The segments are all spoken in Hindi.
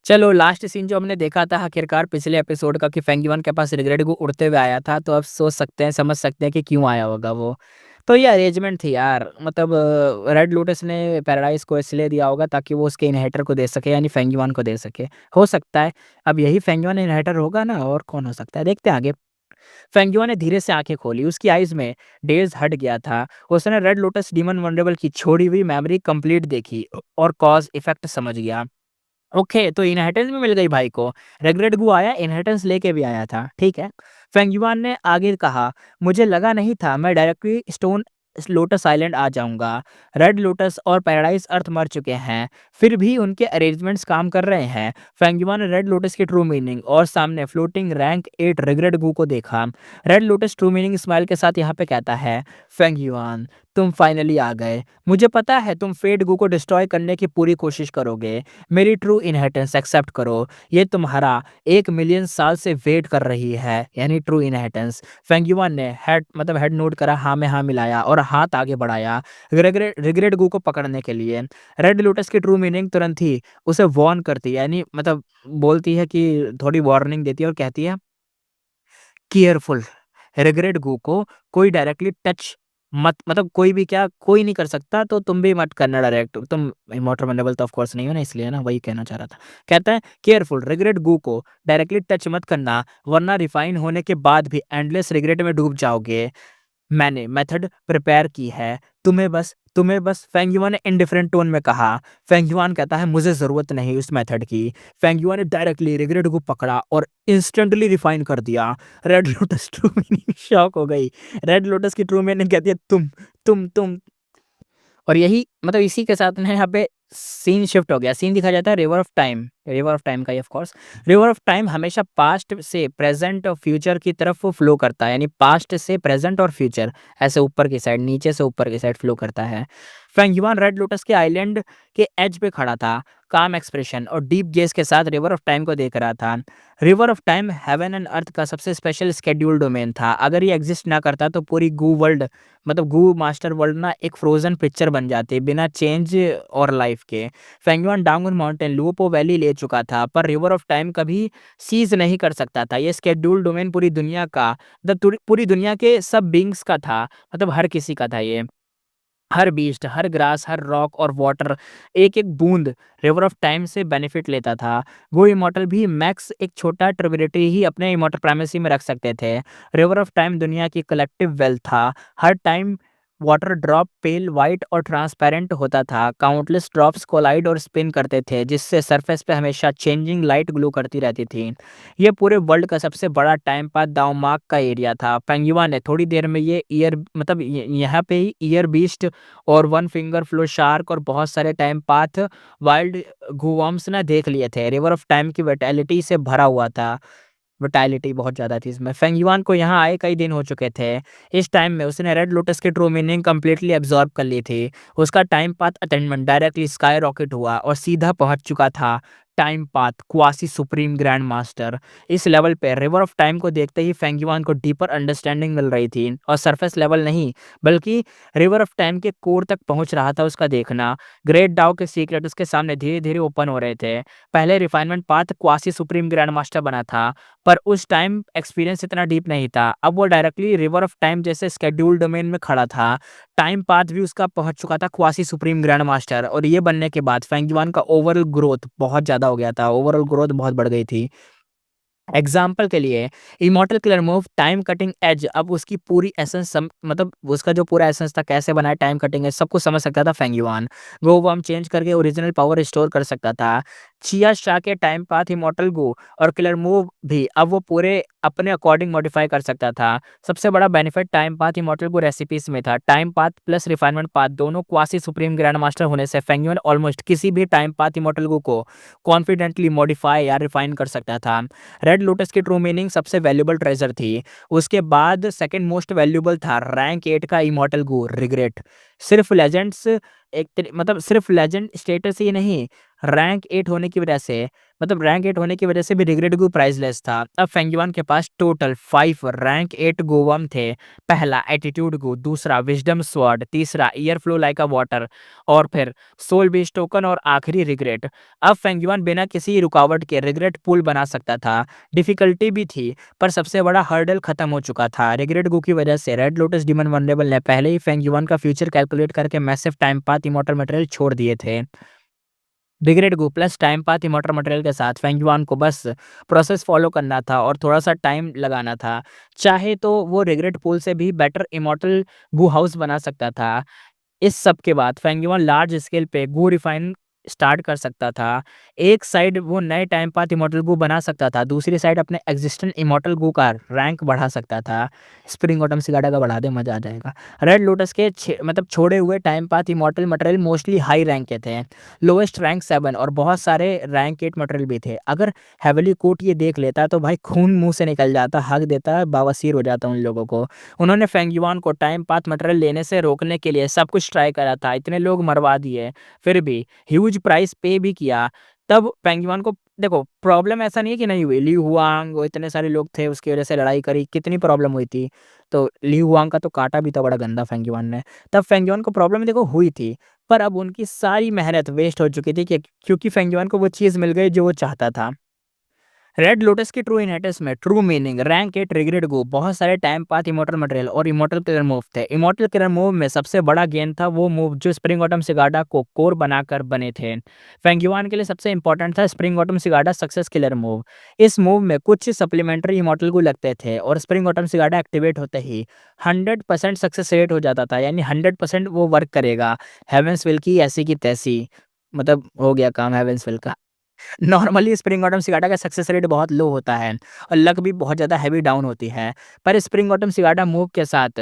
चलो लास्ट सीन जो हमने देखा था आखिरकार पिछले एपिसोड का कि फेंगयुआन के पास रिग्रेट गो उड़ते हुए आया था, तो अब सोच सकते हैं, समझ सकते हैं कि क्यों आया होगा वो। तो ये अरेंजमेंट थी यार, मतलब रेड लोटस ने पैराडाइज को इसलिए दिया होगा ताकि वो उसके इनहेरिटर को दे सके, यानी फेंगयुआन को दे सके। हो सकता है अब यही फेंगयुआन इनहेरिटर होगा ना, और कौन हो सकता है, देखते हैं आगे। फेंगयुआन ने धीरे से आंखें खोली, उसकी आईज में डेज हट गया था। उसने रेड लोटस डीमन वनरेबल की छोड़ी हुई मेमोरी कंप्लीट देखी और कॉज इफेक्ट समझ गया। ओके, तो इनहेरिटेंस भी मिल गई भाई को। रेग्रेट गु आया, इनहेरिटेंस लेके भी आया था, ठीक है। फेंगयुआन ने आगे कहा, मुझे लगा नहीं था मैं डायरेक्टली स्टोन लोटस आइलैंड आ जाऊंगा। रेड लोटस और पैराडाइज अर्थ मर चुके हैं, फिर भी उनके अरेंजमेंट्स काम कर रहे हैं। फेंगयुआन ने रेड लोटस की ट्रू मीनिंग और सामने फ्लोटिंग रैंक 8 रेग्रेट गु को देखा। Red lotus true meaning smile के साथ यहाँ पे कहता है, फेंगयुआन तुम फाइनली आ गए। मुझे पता है तुम फेट गु को डिस्ट्रॉय करने की पूरी कोशिश करोगे। मेरी ट्रू इनहेरिटेंस एक्सेप्ट करो, ये तुम्हारा 1 मिलियन साल से वेट कर रही है, यानी ट्रू इनहेरिटेंस। फेंगयुआन ने हेड नोट करा, हाँ में हाँ मिलाया और हाथ आगे बढ़ाया रिग्रेट गु को पकड़ने के लिए। रेड लोटस की ट्रू मीनिंग तुरंत ही उसे वार्न करती है, यानी मतलब बोलती है कि थोड़ी वार्निंग देती है और कहती है, केयरफुल, रिग्रेट गो को कोई डायरेक्टली टच मत, मतलब कोई भी क्या, कोई नहीं कर सकता, तो तुम भी मत करना डायरेक्ट। तुम इमॉर्टल वनरेबल तो ऑफ कोर्स नहीं हो ना, इसलिए ना, वही कहना चाह रहा था। कहता है केयरफुल, रिग्रेट गो को डायरेक्टली टच मत करना, वरना रिफाइन होने के बाद भी एंडलेस रिग्रेट में डूब जाओगे। मैंने मेथड प्रिपेयर की है, तुम्हें बस फेंगयुआन ने इंडिफरेंट टोन में कहा। फेंगयुआन कहता है, मुझे जरूरत नहीं उस मेथड की। फेंगयुआन ने डायरेक्टली रिग्रेट को पकड़ा और इंस्टेंटली रिफाइन कर दिया। Red lotus true meaning shock हो गई। रेड लोटस की ट्रू मीनिंग कहती है, तुम। और यही मतलब इसी के साथ ना यहाँ पे सीन शिफ्ट हो गया। सीन दिखा जाता है रिवर ऑफ टाइम का, of course. River of time हमेशा पास्ट से प्रेजेंट और फ्यूचर की तरफ फ्लो करता है, यानी पास्ट से प्रेजेंट और फ्यूचर ऐसे ऊपर की साइड, नीचे से ऊपर की साइड फ्लो करता है। फेंगयुआन रेड लोटस के आइलैंड के एज पे खड़ा था, काम एक्सप्रेशन और डीप गेज के साथ रिवर ऑफ टाइम को देख रहा था। River of time heaven and earth का सबसे स्पेशल स्केड्यूल डोमेन था। अगर ये एग्जिस्ट ना करता तो पूरी गू वर्ल्ड, मतलब गू मास्टर वर्ल्ड ना, एक फ्रोजन पिक्चर बन जाती बिना चेंज और लाइफ के। फेंगयुआन डांगुन माउंटेन लुओपो वैली ले चुका था, पर रिवर ऑफ टाइम कभी सीज नहीं कर सकता था। ये स्केड्यूल डोमेन पूरी दुनिया का, मतलब पूरी दुनिया के सब बींग्स का था, मतलब हर किसी का था ये। हर बीस्ट, हर ग्रास, हर रॉक और वाटर, एक एक बूंद रिवर ऑफ टाइम से बेनिफिट लेता था। वो इमॉर्टल भी मैक्स एक छोटा ट्रिब्यूटरी ही अपने इमॉर्टल प्राइमेसी में रख सकते थे। रिवर ऑफ टाइम दुनिया की कलेक्टिव वेल्थ था। हर टाइम वाटर ड्रॉप पेल वाइट और ट्रांसपेरेंट होता था। काउंटलेस ड्रॉप्स कोलाइड और स्पिन करते थे, जिससे सरफेस पे हमेशा चेंजिंग लाइट ग्लो करती रहती थी। ये पूरे वर्ल्ड का सबसे बड़ा टाइम पाथ दाओमाक का एरिया था। पेंगुआ ने थोड़ी देर में ये ईयर, मतलब यहाँ पे ही ईयर बीस्ट और वन फिंगर फ्लो शार्क और बहुत सारे टाइम पाथ वाइल्ड घुवम्स ना देख लिए थे। रिवर ऑफ टाइम की विटैलिटी से भरा हुआ था, विटैलिटी बहुत ज़्यादा थी इसमें। फेंगयुआन को यहाँ आए कई दिन हो चुके थे। इस टाइम में उसने रेड लोटस की ट्रू मीनिंग कंप्लीटली एब्जॉर्ब कर ली थी। उसका time path attainment directly sky rocket हुआ और सीधा पहुंच चुका था time path quasi supreme grand master. इस लेवल पे रिवर ऑफ टाइम को देखते ही फेंगयुआन को डीपर अंडरस्टैंडिंग मिल रही थी, और सरफेस लेवल नहीं बल्कि रिवर ऑफ टाइम के कोर तक पहुंच रहा था उसका देखना। ग्रेट डाउ के सीक्रेट उसके सामने धीरे धीरे ओपन हो रहे थे। पहले refinement path quasi supreme grand master बना था, पर उस टाइम एक्सपीरियंस इतना डीप नहीं था। अब वो डायरेक्टली रिवर ऑफ टाइम जैसे स्केड्यूल डोमेन में खड़ा था। टाइम पाथ भी उसका पहुंच चुका था क्वासी सुप्रीम ग्रैंड मास्टर, और ये बनने के बाद फेंगयुआन का ओवरऑल ग्रोथ बहुत ज़्यादा हो गया था, ओवरऑल ग्रोथ बहुत बढ़ गई थी। एग्जाम्पल के लिए immortal killer move time cutting edge, अब उसकी पूरी एसेंस मतलब उसका जो पूरा एसेंस था, कैसे बना है टाइम कटिंग एज, सब कुछ समझ सकता था फेंगयुआन। गो वर्म चेंज करके ओरिजिनल पावर स्टोर कर सकता था। चिया शाह के टाइम पाथ इमॉर्टल गो और किलर मूव भी अब वो पूरे अपने अकॉर्डिंग मॉडिफाई कर सकता था। सबसे बड़ा बेनिफिट टाइम पाथ इमॉर्टल गो रेसिपीज में था। Time path plus refinement path दोनों क्वासी सुप्रीम ग्रैंड मास्टर होने से फेंगयुआन ऑलमोस्ट किसी भी टाइम पाथ इमॉर्टल गो को कॉन्फिडेंटली मॉडिफाई या रिफाइन कर सकता था। रेड लोटस की ट्रू मीनिंग सबसे वैल्यूबल ट्रेजर थी। उसके बाद सेकंड मोस्ट वैल्यूबल था रैंक 8 का इमॉर्टल गो रिग्रेट। सिर्फ लेजेंड्स, मतलब सिर्फ लेजेंड स्टेटस ही नहीं, रैंक 8 होने की वजह से मतलब रैंक 8 होने की वजह से भी रिग्रेट गो प्राइसलेस था। अब फेंगयुआन के पास टोटल 5 रैंक 8 गोवम थे। पहला एटीट्यूड गो, दूसरा विजडम स्वॉर्ड, तीसरा ईयर फ्लो लाइक अ वाटर, और फिर सोल बेस्ड टोकन, और आखिरी रिग्रेट। अब फेंगयुआन बिना किसी रुकावट के रिग्रेट पूल बना सकता था। डिफिकल्टी भी थी, पर सबसे बड़ा हर्डल खत्म हो चुका था। रिग्रेट गो की वजह से रेड लोटस डिमन वनरेबल ने पहले ही फेंगयुआन का फ्यूचर कैलकुलेट करके massive time path immortal material छोड़ दिए थे। Regret go plus time path immortal material के साथ फेंगयुआन को बस प्रोसेस फॉलो करना था और थोड़ा सा टाइम लगाना था। चाहे तो वो रिग्रेट पूल से भी बेटर इमॉर्टल गो हाउस बना सकता था। इस सब के बाद फेंगयुआन लार्ज स्केल पे गो रिफाइन स्टार्ट कर सकता था। एक साइड वो नए टाइम पाथ इमॉर्टल गो बना सकता था, दूसरी साइड अपने एग्जिस्टेंट इमॉर्टल गो का रैंक बढ़ा सकता था। स्प्रिंग ऑटम सिगाडा का बढ़ा दे, मजा आ जाएगा। रेड लोटस के मतलब छोड़े हुए time path immortal material mostly high rank के थे, लोएस्ट रैंक 7, और बहुत सारे रैंक 8 मटेरियल भी थे। अगर हेवली कोट ये देख लेता तो भाई खून मुंह से निकल जाता, हक देता, बावसीर हो जाता उन लोगों को। उन्होंने फेंगयुआन को टाइम पाथ मटेरियल लेने से रोकने के लिए सब कुछ ट्राई करा था, इतने लोग मरवा दिए, फिर भी ह्यूज प्राइस पे भी किया। तब फेंगयुआन को देखो प्रॉब्लम ऐसा नहीं है कि नहीं हुई, ली हुआंग वो इतने सारे लोग थे उसकी वजह से लड़ाई करी, कितनी प्रॉब्लम हुई थी। तो ली हुआंग का तो काटा भी था बड़ा गंदा फेंगयुआन ने। तब फेंगयुआन को प्रॉब्लम देखो हुई थी, पर अब उनकी सारी मेहनत वेस्ट हो चुकी थी क्योंकि फेंगयुआन को वो चीज़ मिल गई जो वो चाहता था। रेड लोटस की ट्रू इनहेरिटेंस में ट्रू मीनिंग, रैंक 8 रिग्रेट गो, बहुत सारे टाइम पाथ इमॉर्टल मटेरियल और इमॉर्टल किलर मूव थे। इमॉर्टल किलर मूव में सबसे बड़ा गेन था वो मूव जो स्प्रिंग ऑटम सिगाडा को कोर बनाकर बने थे। फेंगयुआन के लिए सबसे इंपॉर्टेंट था spring autumn cicada success killer move. इस मूव में कुछ सप्लीमेंट्री इमॉर्टल को लगते थे और स्प्रिंग ऑटम सिगाडा एक्टिवेट होते ही 100% सक्सेस रेट हो जाता था, यानी 100% वो वर्क करेगा। हेवेंसविल की ऐसी की तैसी, मतलब हो गया काम हेवेंसविल का। नॉर्मली स्प्रिंग ऑटम सिगाटा का सक्सेस रेट बहुत लो होता है और लक भी बहुत ज़्यादा हैवी डाउन होती है, पर स्प्रिंग ऑटम सिगाटा मूव के साथ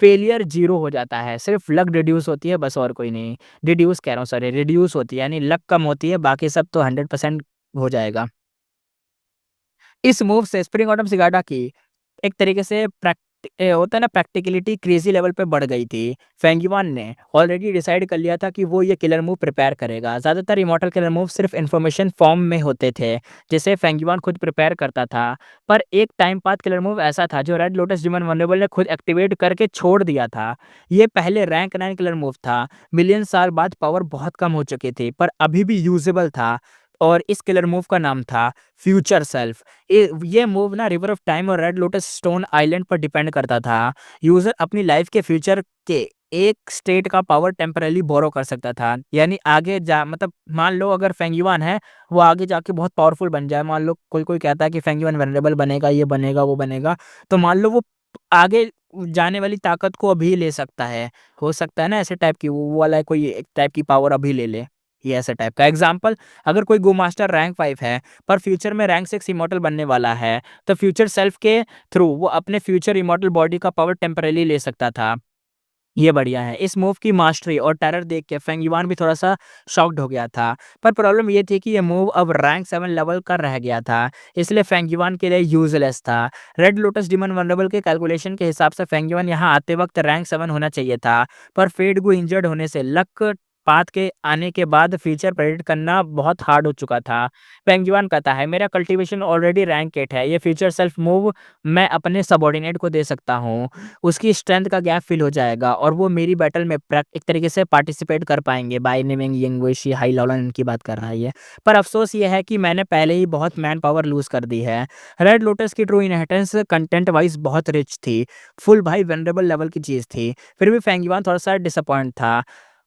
फेलियर जीरो हो जाता है, सिर्फ लक रिड्यूस होती है बस, और कोई नहीं। रिड्यूस कह रहा हूँ, सॉरी, रिड्यूस होती है, यानी लक कम होती है, बाकी सब तो 100% हो जाएगा। इस मूव से स्प्रिंग ऑटम सिगाटा की एक तरीके से होता है ना, प्रैक्टिकलिटी क्रेजी लेवल पे बढ़ गई थी। फेंगयुआन ने ऑलरेडी डिसाइड कर लिया था कि वो ये किलर मूव प्रिपेयर करेगा। ज़्यादातर इमॉर्टल किलर मूव सिर्फ इन्फॉर्मेशन फॉर्म में होते थे, जिसे फेंगयुआन खुद प्रिपेयर करता था। पर एक टाइम पाथ किलर मूव ऐसा था जो रेड लोटस डिमन वनरेबल ने खुद एक्टिवेट करके छोड़ दिया था। ये पहले रैंक 9 किलर मूव था, मिलियन साल बाद पावर बहुत कम हो चुकी थी, पर अभी भी यूजेबल था, और इस किलर मूव का नाम था फ्यूचर सेल्फ। ये मूव ना रिवर ऑफ टाइम और रेड लोटस स्टोन आइलैंड पर डिपेंड करता था। यूजर अपनी लाइफ के फ्यूचर के एक स्टेट का पावर टेम्परली बोरो कर सकता था, यानी आगे जा, मतलब मान लो अगर फेंगयुआन है वो आगे जाके बहुत पावरफुल बन जाए, मान लो कोई कोई कहता है कि फेंगयुआन वनरेबल बनेगा, ये बनेगा वो बनेगा, तो मान लो वो आगे जाने वाली ताकत को अभी ले सकता है। हो सकता है ना ऐसे टाइप की वो वाला कोई एक टाइप की पावर अभी ले ले, ये ऐसा टाइप का एग्जाम्पल। अगर कोई गो मास्टर रैंक 5 है पर फ्यूचर में रैंक 6 इमॉर्टल बनने वाला है, तो फ्यूचर सेल्फ के थ्रू वो अपने फ्यूचर इमॉर्टल बॉडी का पावर टेम्परली ले सकता था। ये बढ़िया है। इस मूव की मास्टरी और टेरर देख के फेंगयुआन भी थोड़ा सा शॉक्ड हो गया था, पर प्रॉब्लम ये थी कि ये मूव अब रैंक 7 लेवल का रह गया था, इसलिए फेंगयुआन के लिए यूजलेस था। रेड लोटस डिमन वनरेबल के कैलकुलेशन के हिसाब से फेंगयुआन यहाँ आते वक्त रैंक 7 होना चाहिए था, पर फेडगू इंजर्ड होने से लक पाथ के आने के बाद फीचर प्रेडिक्ट करना बहुत हार्ड हो चुका था। फेंगयुआन कहता है मेरा कल्टीवेशन ऑलरेडी रैंक 8 है, ये फ्यूचर सेल्फ मूव मैं अपने सबॉर्डिनेट को दे सकता हूँ, उसकी स्ट्रेंथ का गैप फिल हो जाएगा और वो मेरी बैटल में एक तरीके से पार्टिसिपेट कर पाएंगे। बाय नेमिंग यंगवेशी हाई लॉलन इनकी बात कर रहा है ये। पर अफसोस ये है कि मैंने पहले ही बहुत मैन पावर लूज कर दी है। रेड लोटस की ट्रू इनहेरिटेंस कंटेंट वाइज बहुत रिच थी, फुल भाई वेनरेबल लेवल की चीज़ थी, फिर भी फेंगयुआन थोड़ा सा डिसअपॉइंट था।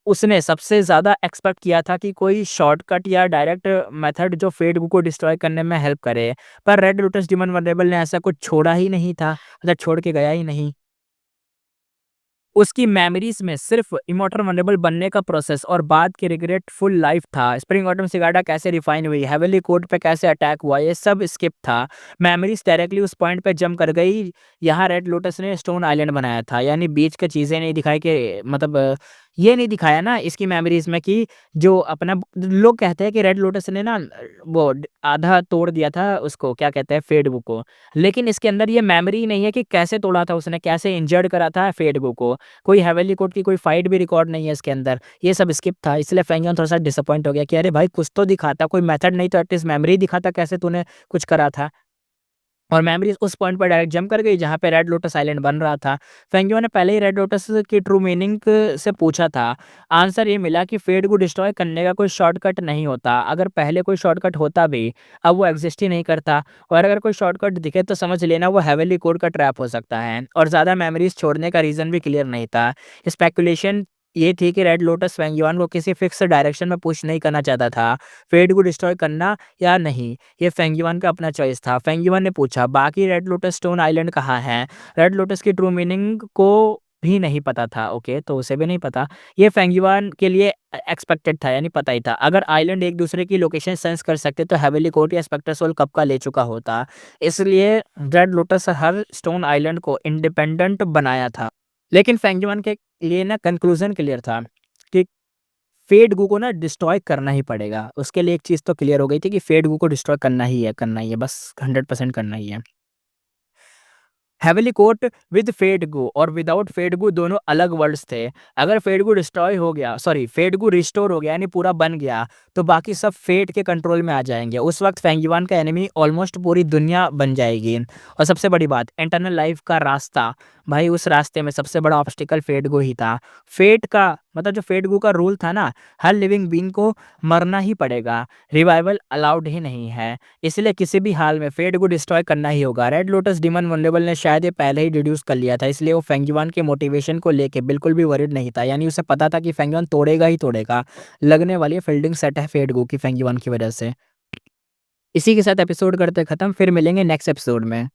उसने सबसे ज़्यादा एक्सपेक्ट किया था कि कोई शॉर्टकट या डायरेक्ट मेथड जो फेडगू को डिस्ट्रॉय करने में हेल्प करे, पर रेड लोटस डिमन वनरेबल ने ऐसा कुछ छोड़ा ही नहीं था, मतलब छोड़ के गया ही नहीं। उसकी मेमोरीज में सिर्फ इमॉर्टल वनरेबल बनने का प्रोसेस और बाद की रिग्रेट फुल लाइफ था। स्प्रिंग ऑटम सिगाडा कैसे रिफाइन हुई, हेवनली कोड पे कैसे अटैक हुआ, ये सब स्किप था। मेमोरीज डायरेक्टली उस पॉइंट पे जंप कर गई। यहाँ रेड लोटस ने स्टोन आइलैंड बनाया था, यानी बीच की चीज़ें नहीं दिखाई कि मतलब ये नहीं दिखाया ना इसकी मेमोरीज़ में कि जो अपना लोग कहते हैं कि रेड लोटस ने ना वो आधा तोड़ दिया था उसको, क्या कहते हैं, फेडगू को। लेकिन इसके अंदर ये मेमोरी ही नहीं है कि कैसे तोड़ा था उसने, कैसे इंजर्ड करा था फेडगू को। कोई हेवनली कोर्ट की कोई फाइट भी रिकॉर्ड नहीं है इसके अंदर। ये सब स्किप था, इसलिए फेंगियन थोड़ा-सा डिसअपॉइंट हो गया कि अरे भाई कुछ तो दिखाता, कोई मेथड नहीं तो एटलीस्ट मेमोरी दिखाता कैसे तूने कुछ करा था। और मेमोरीज़ उस पॉइंट पर डायरेक्ट जंप कर गई जहाँ पे रेड लोटस आइलैंड बन रहा था। फेंगियो ने पहले ही रेड लोटस की ट्रू मीनिंग से पूछा था। आंसर ये मिला कि फेट को डिस्ट्रॉय करने का कोई शॉर्टकट नहीं होता। अगर पहले कोई शॉर्टकट होता भी, अब वो एग्ज़िस्ट ही नहीं करता, और अगर कोई शॉर्टकट दिखे तो समझ लेना वो हेवेनली कोड का ट्रैप हो सकता है। और ज़्यादा मेमोरीज़ छोड़ने का रीज़न भी क्लियर नहीं था। स्पेकुलेशन ये थी कि रेड लोटस फेंगियोन को किसी फिक्स डायरेक्शन में पुश नहीं करना चाहता था। फेट को डिस्ट्रॉय करना या नहीं, ये फेंगिवन का अपना चॉइस था। फेंगिवन ने पूछा, बाकी रेड लोटस स्टोन आइलैंड कहाँ है? रेड लोटस की ट्रू मीनिंग को भी नहीं पता था। ओके, तो उसे भी नहीं पता। ये फेंगिवन के लिए एक्सपेक्टेड था, यानी पता ही था। अगर आइलैंड एक दूसरे की लोकेशन सेंस कर सकते तो हेवेनली कोर्ट या स्पेक्टर सोल कब का ले चुका होता। इसलिए रेड लोटस हर स्टोन आइलैंड को इंडिपेंडेंट बनाया था। लेकिन फेंगिवन के लिए ना कंक्लूजन क्लियर था कि फेट गू को ना डिस्ट्रॉय करना ही पड़ेगा। उसके लिए एक चीज़ तो क्लियर हो गई थी कि फेट गू को डिस्ट्रॉय करना ही है, बस 100% करना ही है। हेवेनली कोर्ट विद फेटगू और विदाउट फेटगू दोनों अलग वर्ल्ड्स थे। अगर फेटगू डिस्ट्रॉय हो गया, सॉरी फेटगू रिस्टोर हो गया यानी पूरा बन गया, तो बाकी सब फेट के कंट्रोल में आ जाएंगे। उस वक्त फेंगिवान का एनिमी ऑलमोस्ट पूरी दुनिया बन जाएगी। और सबसे बड़ी बात, इंटरनल लाइफ का रास्ता, भाई उस रास्ते में सबसे बड़ा ऑब्स्टिकल फेटगू ही था। फेट का मतलब जो फेटगू का रूल था ना, हर लिविंग बीइंग को मरना ही पड़ेगा, रिवाइवल अलाउड ही नहीं है। इसलिए किसी भी हाल में फेट को डिस्ट्रॉय करना ही होगा। रेड लोटस डीमन वनरेबल ने शायद ये पहले ही डिड्यूस कर लिया था, इसलिए वो फेंगिवान के मोटिवेशन को लेके बिल्कुल भी वरीड नहीं था। यानी उसे पता था कि फेंगिवान तोड़ेगा ही तोड़ेगा। लगने वाली फील्डिंग सेट है फेट गो की फेंगिवान की वजह से। इसी के साथ एपिसोड करते खत्म, फिर मिलेंगे नेक्स्ट एपिसोड में।